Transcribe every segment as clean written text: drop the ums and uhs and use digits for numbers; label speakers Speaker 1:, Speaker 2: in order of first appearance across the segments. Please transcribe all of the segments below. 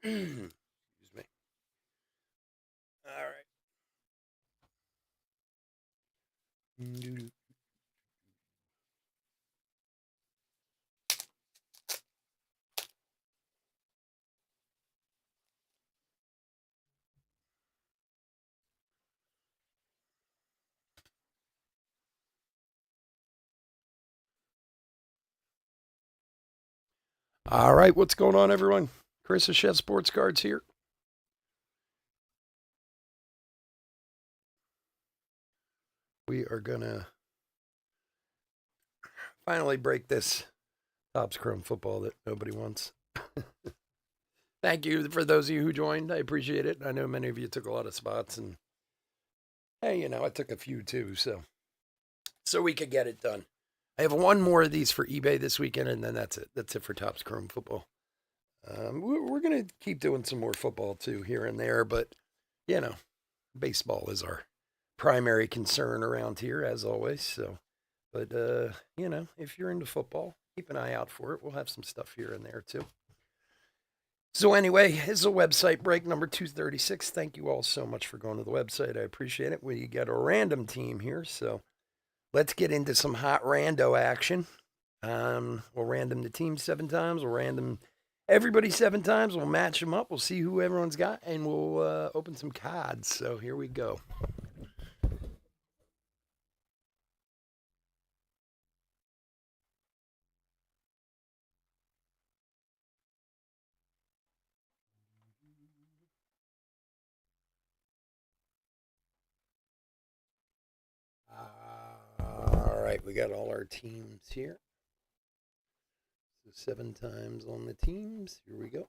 Speaker 1: Excuse me. All right. All right, what's going on, everyone? Chris of Chef Sports Cards here. We are gonna finally break this Topps Chrome football that nobody wants. Thank you for those of you who joined. I appreciate it. I know many of you took a lot of spots, and hey, I took a few too, so we could get it done. I have one more of these for eBay this weekend, and then that's it. That's it for Topps Chrome football. We're gonna keep doing some more football too here and there, but baseball is our primary concern around here, as always. So, but if you're into football, keep an eye out for it. We'll have some stuff here and there too. So anyway, this is a website break number 236. Thank you all so much for going to the website. I appreciate it. We get a random team here, so let's get into some hot rando action. We'll random the team 7 times. We'll random everybody 7 times. We'll match them up. We'll see who everyone's got, and we'll open some cards. So here we go. All right, we got all our teams here. So 7 times on the teams. Here we go.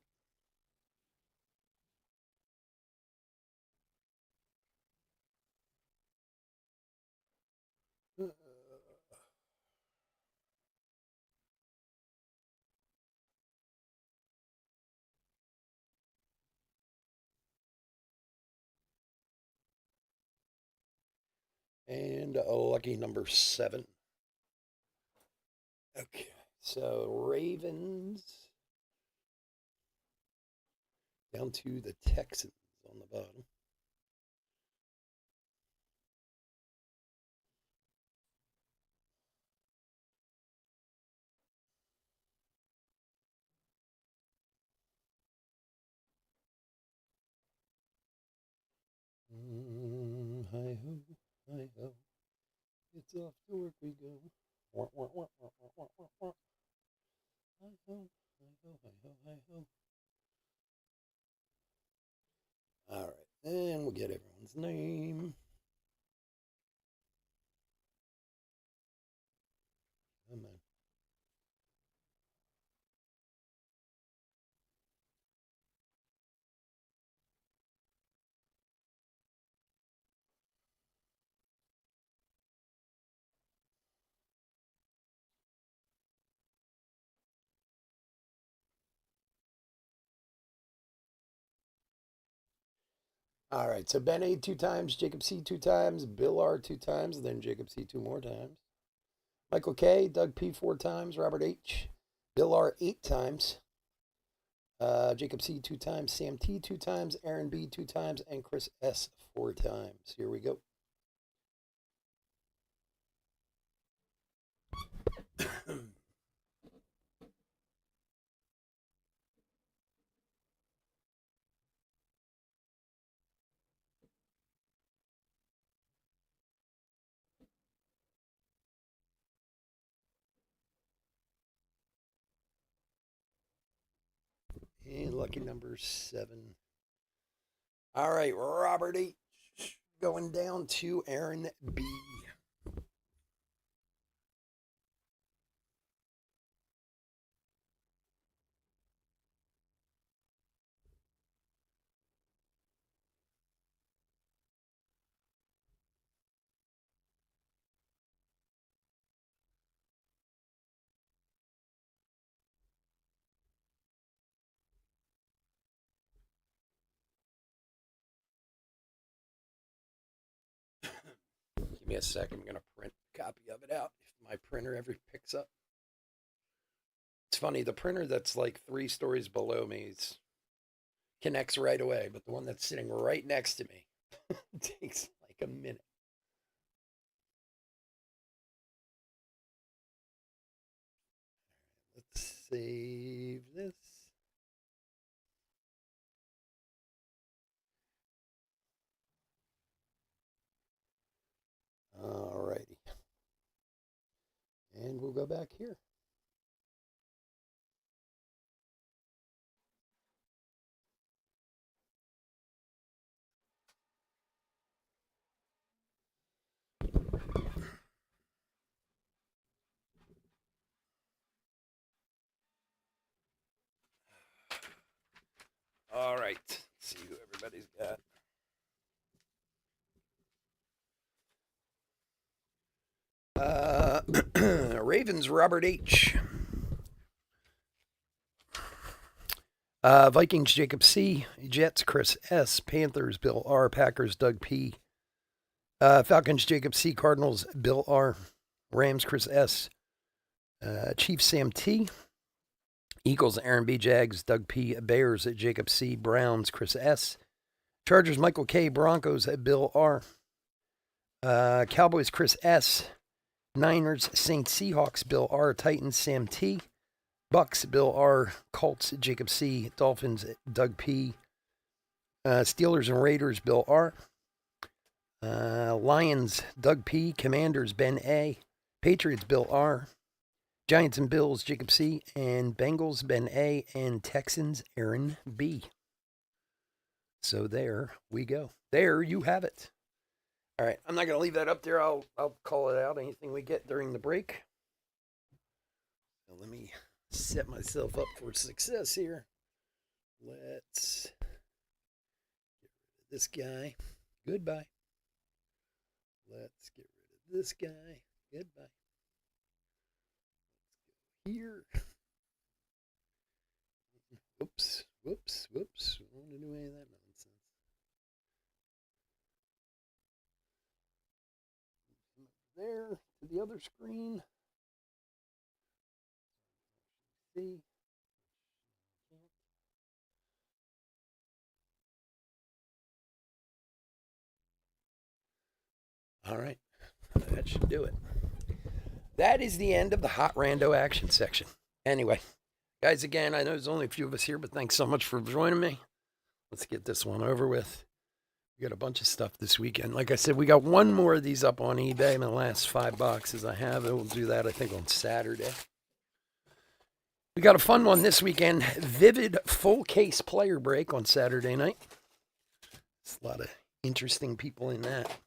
Speaker 1: And a lucky number 7. Okay, so Ravens down to the Texans on the bottom. Hi ho, hi ho. It's off to work we go. Wah, wah, wah, wah, wah, wah, wah, wah. Hi ho, hi ho, hi ho, hi ho. All right, and we'll get everyone's name. Come on. All right, so Ben A 2 times, Jacob C 2 times, Bill R 2 times, then Jacob C 2 more times. Michael K, Doug P 4 times, Robert H, Bill R 8 times, Jacob C 2 times, Sam T 2 times, Aaron B 2 times, and Chris S 4 times. Here we go. And lucky number 7. All right, Robert H going down to Aaron B. Give me a second. I'm going to print a copy of it out if my printer ever picks up. It's funny, the printer that's like 3 stories below me is connects right away, but the one that's sitting right next to me takes like a minute. Let's save this. All righty. And we'll go back here. All right. Let's see who everybody's got. Ravens, Robert H. Vikings, Jacob C. Jets, Chris S. Panthers, Bill R. Packers, Doug P. Falcons, Jacob C. Cardinals, Bill R. Rams, Chris S. Chiefs, Sam T. Eagles, Aaron B. Jags, Doug P. Bears, Jacob C. Browns, Chris S. Chargers, Michael K. Broncos, Bill R. Cowboys, Chris S. Niners, Saints, Seahawks, Bill R. Titans, Sam T. Bucks, Bill R. Colts, Jacob C. Dolphins, Doug P. Steelers and Raiders, Bill R. Lions, Doug P. Commanders, Ben A. Patriots, Bill R. Giants and Bills, Jacob C. And Bengals, Ben A. And Texans, Aaron B. So there we go. There you have it. All right, I'm not going to leave that up there. I'll call it out, anything we get during the break. So let me set myself up for success here. Let's get rid of this guy. Goodbye. Let's get rid of this guy. Goodbye. Let's go here. Whoops. I don't want to do any of that nonsense. There to the other screen. See. All right, that should do it. That is the end of the Hot Rando action section. Anyway, guys, again, I know there's only a few of us here, but thanks so much for joining me. Let's get this one over with. We got a bunch of stuff this weekend. Like I said, we got one more of these up on eBay in the last 5 boxes I have. We'll do that, I think, on Saturday. We got a fun one this weekend. Vivid full case player break on Saturday night. There's a lot of interesting people in that.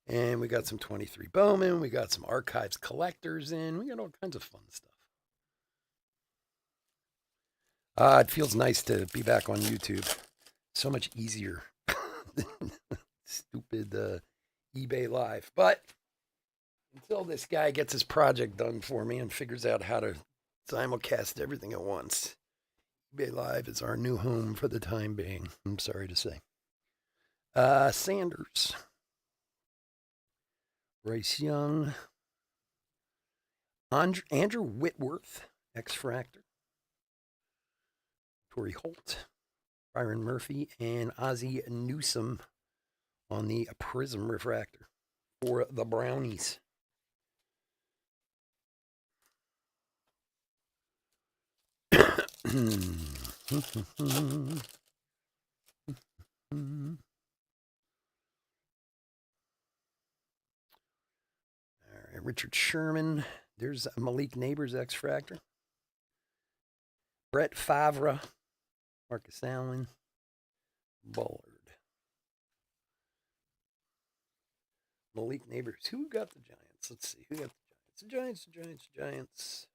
Speaker 1: And we got some 23 Bowman. We got some Archives collectors in. We got all kinds of fun stuff. It feels nice to be back on YouTube. So much easier than stupid eBay Live. But until this guy gets his project done for me and figures out how to simulcast everything at once, eBay Live is our new home for the time being, I'm sorry to say. Sanders. Bryce Young. Andrew Whitworth, X-Fractor. Torrey Holt. Byron Murphy. And Ozzie Newsome on the Prism Refractor for the Brownies. All right, Richard Sherman. There's Malik Neighbors, X-Fractor. Brett Favre. Marcus Allen. Bullard. Malik Neighbors. Who got the Giants? Let's see. Who got the Giants? The Giants.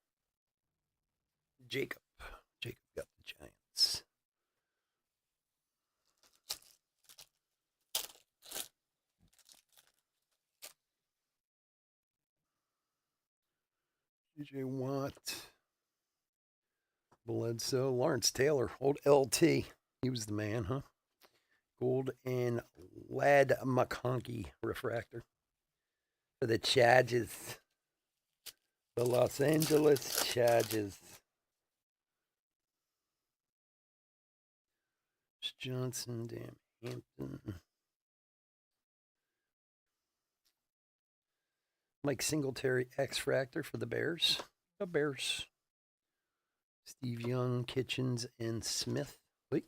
Speaker 1: Jacob. Jacob got the Giants. DJ Watt. Bledsoe. Lawrence Taylor. Old LT. He was the man, huh? Gold and Lad McConkey refractor. For the Chargers. The Los Angeles Chargers. Johnson, Dan Hampton. Mike Singletary, X-Fractor for the Bears. The Bears. Steve Young, Kitchens, and Smith. Wait.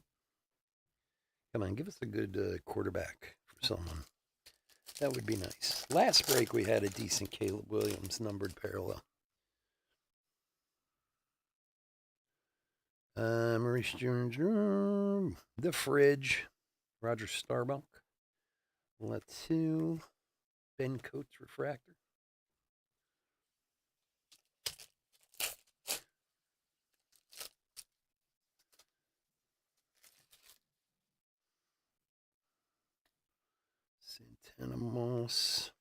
Speaker 1: Come on, give us a good quarterback for someone. That would be nice. Last break, we had a decent Caleb Williams numbered parallel. Maurice Jones, The Fridge, Roger Starbuck. Let's see. Ben Coates Refractor. Santana Moss.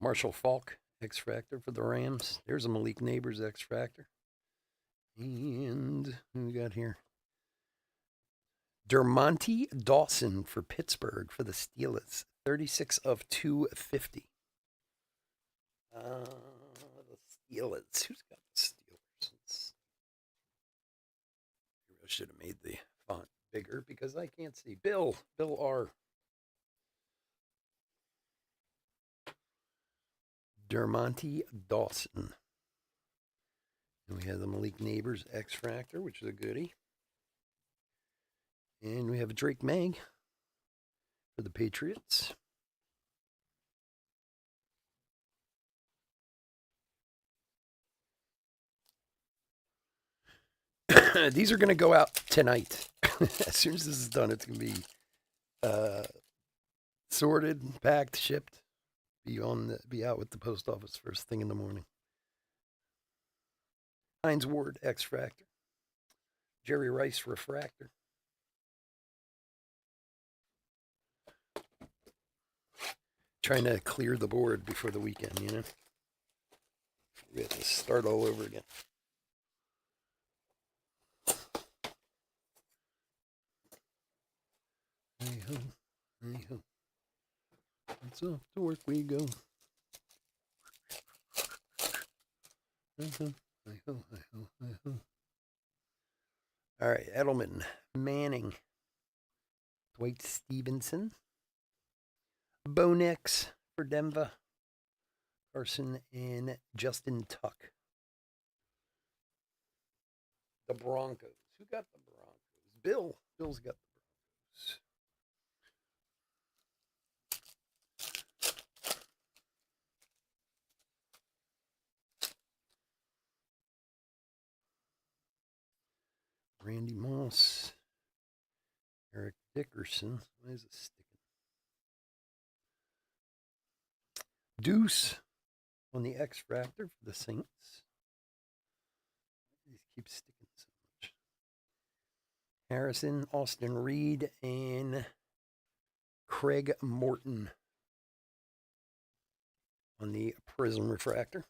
Speaker 1: Marshall Falk, X-Fractor for the Rams. There's a Malik Neighbors X-Fractor. And who we got here? Dermonte Dawson for Pittsburgh for the Steelers. 36 of 250. The Steelers. Who's got the Steelers? I should have made the font bigger because I can't see. Bill R. Dermonte Dawson. And we have the Malik Neighbors X-Fractor, which is a goodie. And we have a Drake May for the Patriots. These are going to go out tonight. As soon as this is done, it's going to be sorted, packed, shipped, be out with the post office first thing in the morning. Hines Ward X-Fractor. Jerry Rice Refractor. Trying to clear the board before the weekend, you know? We have to start all over again. Hey-ho, hey-ho. It's off to work we go. Hey-ho, hey-ho, hey-ho, hey-ho. All right, Edelman, Manning, Dwight Stevenson, Bo Nix for Denver, Carson, and Justin Tuck. The Broncos. Who got the Broncos? Bill's got the Broncos. Randy Moss, Eric Dickerson. Why is it sticking? Deuce on the X-Fractor for the Saints. These keep sticking so much. Harrison, Austin Reed, and Craig Morton on the Prism Refractor.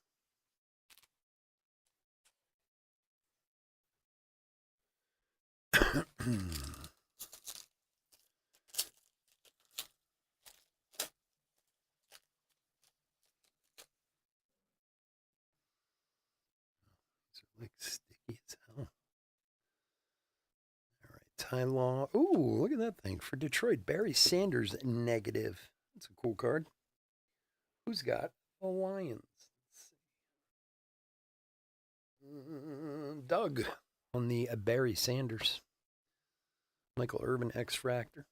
Speaker 1: Like sticky as hell. All right, Ty Law. Ooh, look at that thing for Detroit. Barry Sanders negative. That's a cool card. Who's got the Lions? Doug on the Barry Sanders. Michael Irvin X-Fractor.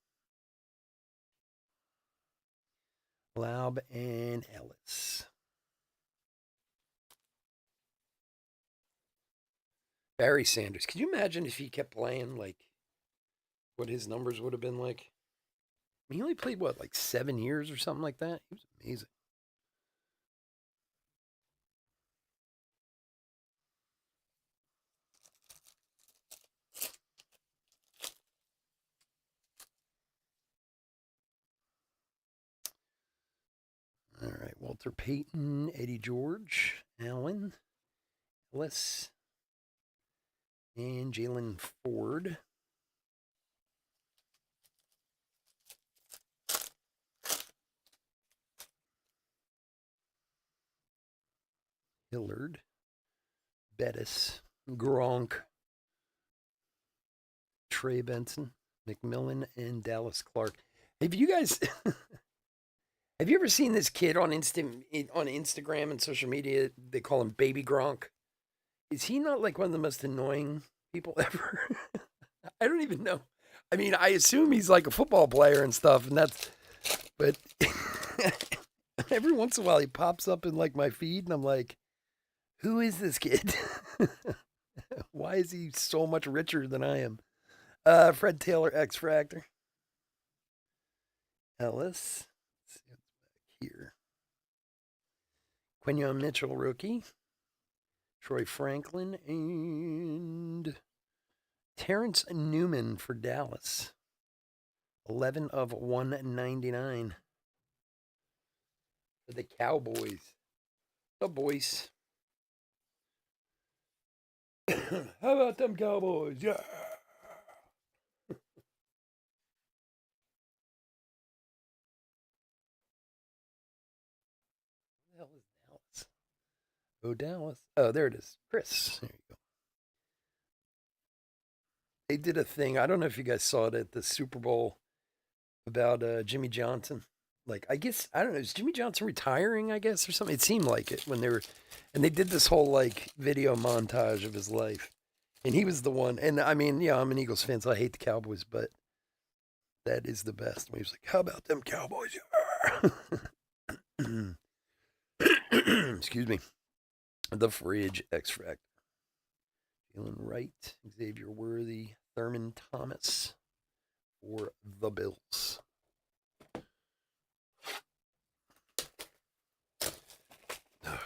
Speaker 1: Laub and Ellis. Barry Sanders. Could you imagine if he kept playing, like, what his numbers would have been like? I mean, he only played, what, like 7 years or something like that? He was amazing. All right, Walter Payton, Eddie George, Allen, Ellis, and Jalen Ford. Hillard, Bettis, Gronk, Trey Benson, McMillan, and Dallas Clark. Have you guys have you ever seen this kid on Instagram and social media? They call him Baby Gronk. Is he not like one of the most annoying people ever? I don't even know. I mean, I assume he's like a football player and stuff, but every once in a while he pops up in like my feed and I'm like, who is this kid? Why is he so much richer than I am? Fred Taylor, X Factor. Ellis. Let's see what's back here. Quinion Mitchell, rookie. Troy Franklin and Terrence Newman for Dallas. 11 of 199 for the Cowboys. The boys. How about them Cowboys? Yeah. What the hell is Dallas? Oh, Dallas. Oh, there it is. Chris. There you go. They did a thing. I don't know if you guys saw it at the Super Bowl about Jimmy Johnson. Like, I guess, I don't know, is Jimmy Johnson retiring, I guess, or something? It seemed like it when and they did this whole, like, video montage of his life. And he was the one, and I mean, yeah, I'm an Eagles fan, so I hate the Cowboys, but that is the best. When he was like, how about them Cowboys? Excuse me. The Fridge X Factor. Jalen Wright, Xavier Worthy, Thurman Thomas for the Bills. Oh, man.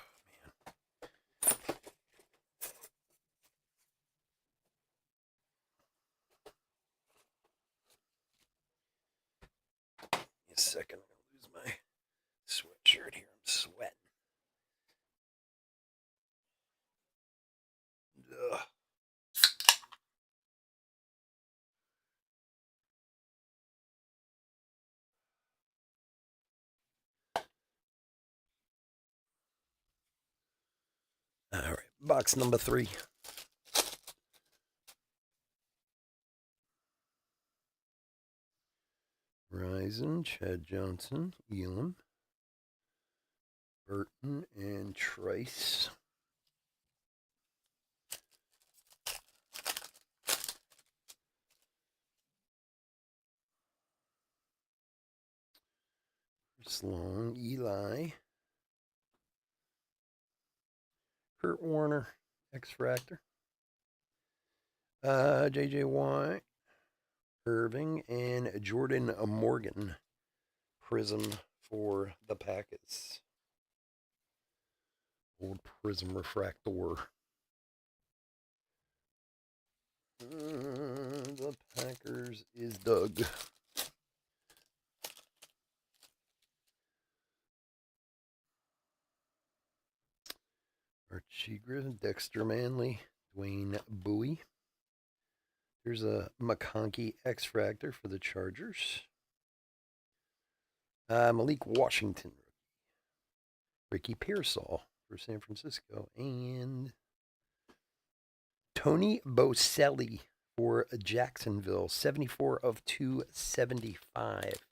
Speaker 1: Give me a second. I'm going to lose my sweatshirt here. I'm sweating. Ugh. All right, box number 3. Risen, Chad Johnson, Elam, Burton, and Trice. Long, Eli, Kurt Warner, X Factor, JJ Watt, Irving, and Jordan Morgan, Prism for the Packers. Old Prism Refractor. The Packers is Doug. Archie Griffin, Dexter Manley, Dwayne Bowie. There's a McConkey X Factor for the Chargers. Malik Washington, Ricky Pearsall for San Francisco, and Tony Boselli for Jacksonville, 74 of 275.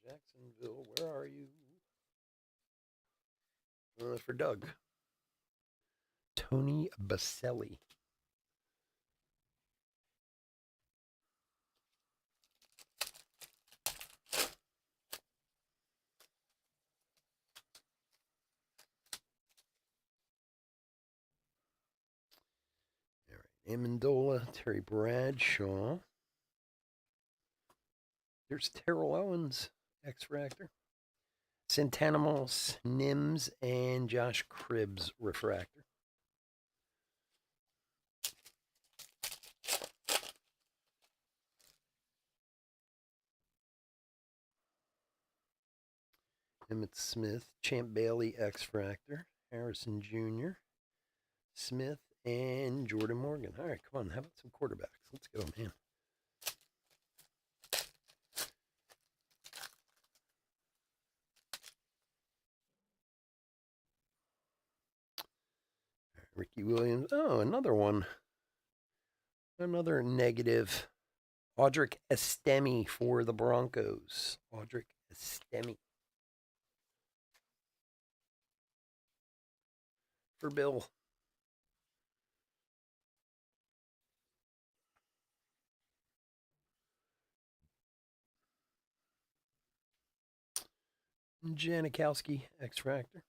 Speaker 1: Jacksonville, where are you? For Doug. Tony Boselli. All right, Amendola, Terry Bradshaw. There's Terrell Owens, X Factor. Santanimals, Nims, and Josh Cribbs, Refractor. Emmett Smith, Champ Bailey, X Factor. Harrison Jr., Smith, and Jordan Morgan. All right, come on. How about some quarterbacks? Let's go, man. Ricky Williams. Oh, another one. Another negative. Audric Estemi for the Broncos. Audric Estemi. For Bill. Janikowski, X-Factor.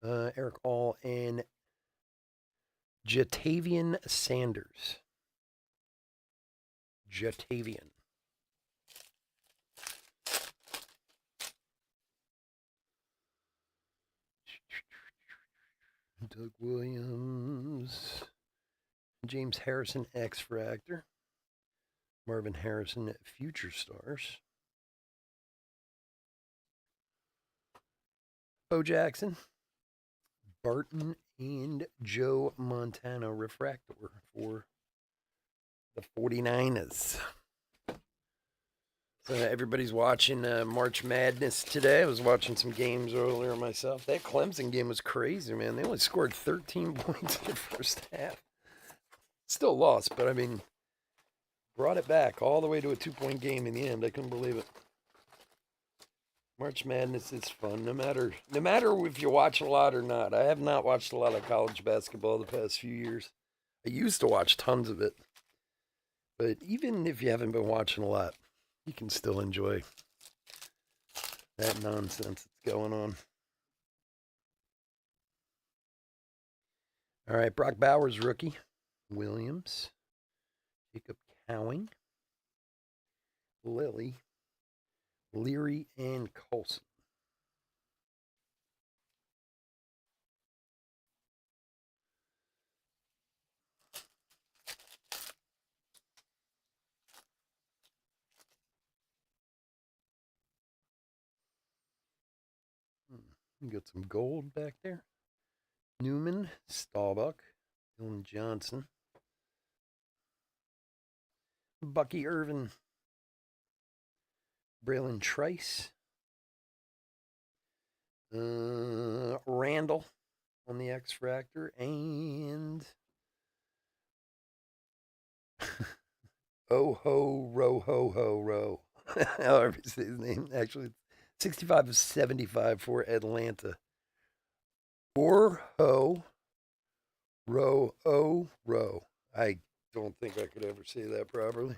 Speaker 1: Eric All and Jatavian Sanders. Jatavian. Doug Williams. James Harrison, X-Factor. Marvin Harrison, Future Stars. Bo Jackson. Barton and Joe Montana Refractor for the 49ers. So everybody's watching March Madness today. I was watching some games earlier myself. That Clemson game was crazy, man. They only scored 13 points in the first half. Still lost, but I mean, brought it back all the way to a 2-point game in the end. I couldn't believe it. March Madness is fun, no matter if you watch a lot or not. I have not watched a lot of college basketball the past few years. I used to watch tons of it. But even if you haven't been watching a lot, you can still enjoy that nonsense that's going on. All right, Brock Bowers, rookie. Williams. Jacob Cowing. Lilly. Leary, and Colson. Got some gold back there. Newman, Staubach, Dylan Johnson, Bucky Irvin, Braylon Trice, Randall on the X-Fractor, and Oh Ho Ro Ho Ho Ro. However you say his name. Actually, 65 of 75 for Atlanta. Or Ho Ro O Ro. I don't think I could ever say that properly.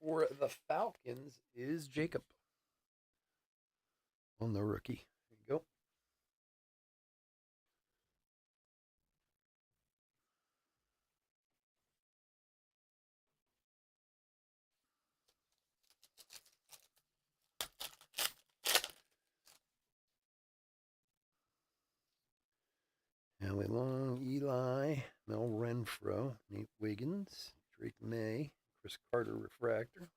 Speaker 1: For the Falcons is Jacob on the rookie. There you go. Howie Long, Eli, Mel Renfro, Nate Wiggins, Drake May, Chris Carter Refractor.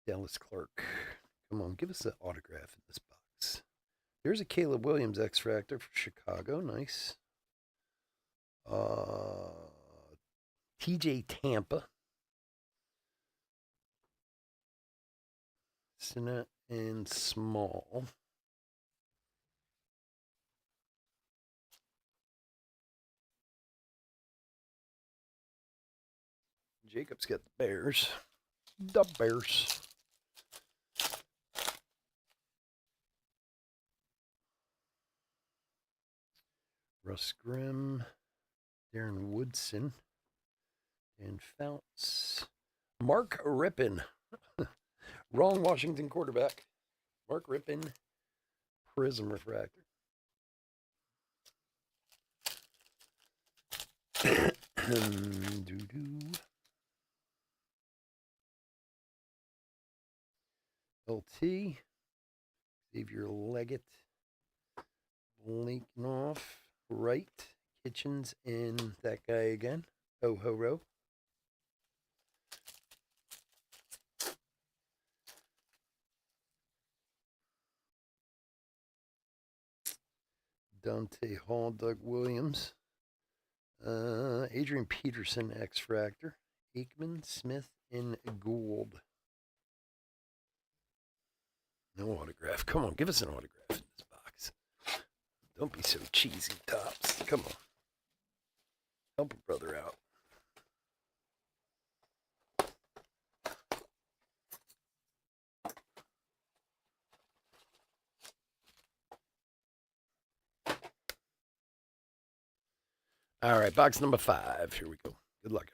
Speaker 1: Dallas Clark. Come on, give us an autograph in this box. There's a Caleb Williams X-Fractor for Chicago. Nice. TJ Tampa. Sinnott and Small. Jacob's got the Bears. The Bears. Russ Grimm, Darren Woodson, and Fouts. Mark Rippon. Wrong Washington quarterback. Mark Rippon, Prism Refractor. LT, Xavier Leggett, Linkoff, Wright, Kitchens, and that guy again, Ho-Ho-Ro. Dante Hall, Doug Williams, Adrian Peterson, X-Fractor, Aikman, Smith, and Gould. No autograph. Come on, give us an autograph in this box. Don't be so cheesy, Tops. Come on. Help a brother out. All right, box number 5. Here we go. Good luck,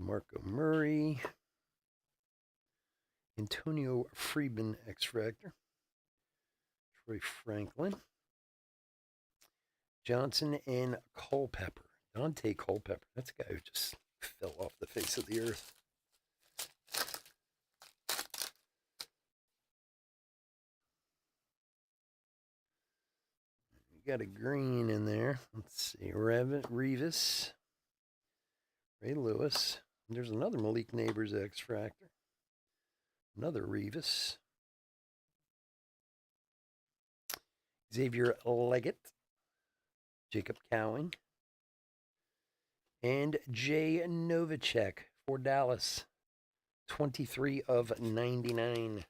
Speaker 1: everyone. DeMarco Murray, Antonio Friedman, X-Fractor, Troy Franklin, Johnson, and Culpepper. Dante Culpepper. That's a guy who just fell off the face of the earth. You got a green in there. Let's see. Revis, Ray Lewis. There's another Malik Neighbors X-Fractor. Another Revis. Xavier Leggett. Jacob Cowing. And Jay Novacek for Dallas. 23 of 99.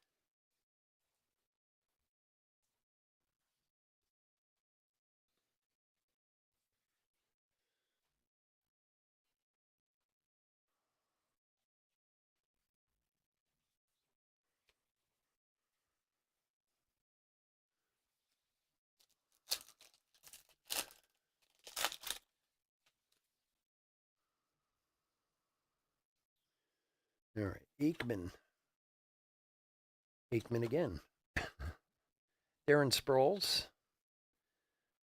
Speaker 1: All right, Aikman. Aikman again. Darren Sproles.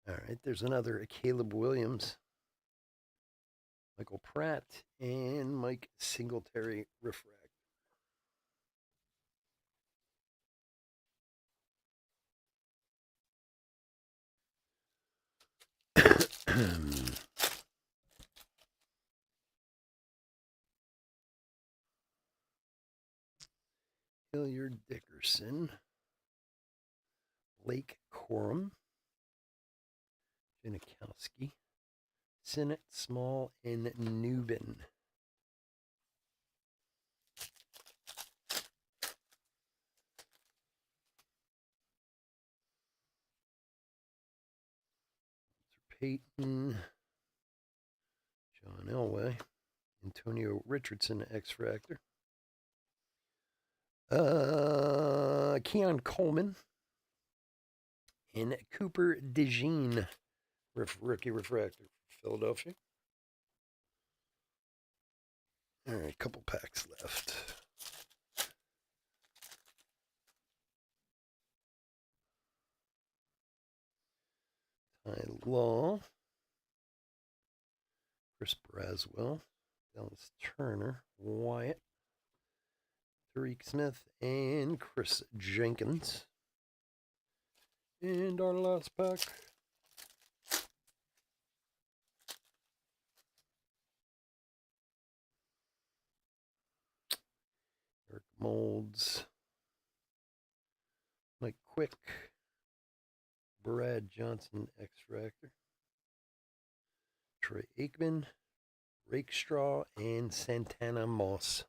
Speaker 1: All right, there's another Caleb Williams. Michael Pratt and Mike Singletary Refract. Hilliard Dickerson. Blake Corum. Janikowski. Sinnott, Small, and Newbin. Peyton. John Elway. Antonio Richardson, X-Fractor. Keon Coleman. And Cooper DeJean, rookie refractor for Philadelphia. All right, couple packs left. Ty Law, Chris Braswell, Dallas Turner, Wyatt, Tariq Smith, and Chris Jenkins. And our last pack. Eric Molds, Mike Quick, Brad Johnson, X-Fractor, Troy Aikman, Rakestraw, and Santana Moss,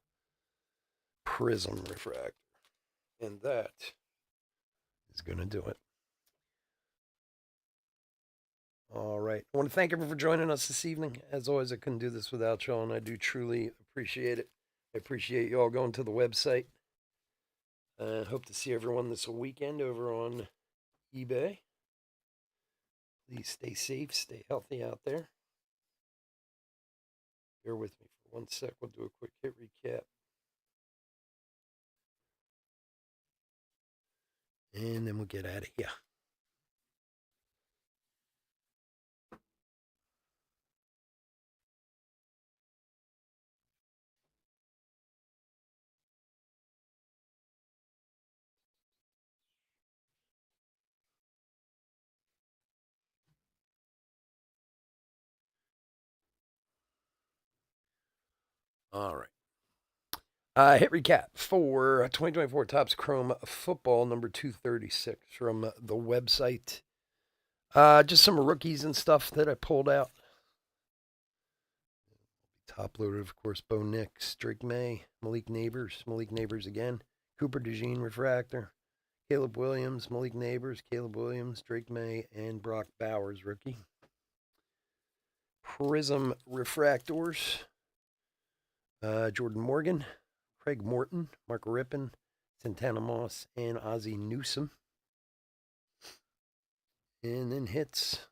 Speaker 1: Prism Refractor. And that is going to do it. All right. I want to thank everyone for joining us this evening. As always, I couldn't do this without y'all, and I do truly appreciate it. I appreciate you all going to the website. Hope to see everyone this weekend over on eBay. Please stay safe, stay healthy out there. Bear with me for 1 sec. We'll do a quick hit recap. And then we'll get out of here. All right. Hit recap for 2024 Topps Chrome Football number 236 from the website. Just some rookies and stuff that I pulled out. Top loaded, of course, Bo Nix, Drake May, Malik Neighbors again, Cooper DeJean Refractor, Caleb Williams, Malik Neighbors, Caleb Williams, Drake May, and Brock Bowers rookie. Prism Refractors, Jordan Morgan, Craig Morton, Mark Rippon, Santana Moss, and Ozzie Newsome. And then hits.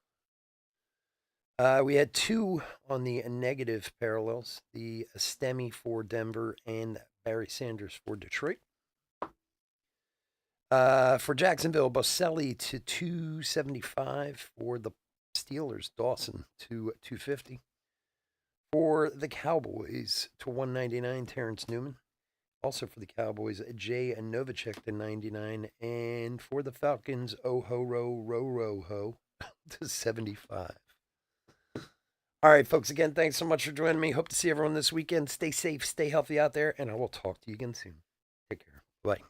Speaker 1: We had two on the negative parallels, the Astemi for Denver and Barry Sanders for Detroit. For Jacksonville, Boselli to 275. For the Steelers, Dawson to 250. For the Cowboys to 199, Terrence Newman. Also for the Cowboys, Jay Novacek to 99. And for the Falcons, Ho to 75. All right, folks, again, thanks so much for joining me. Hope to see everyone this weekend. Stay safe, stay healthy out there, and I will talk to you again soon. Take care. Bye.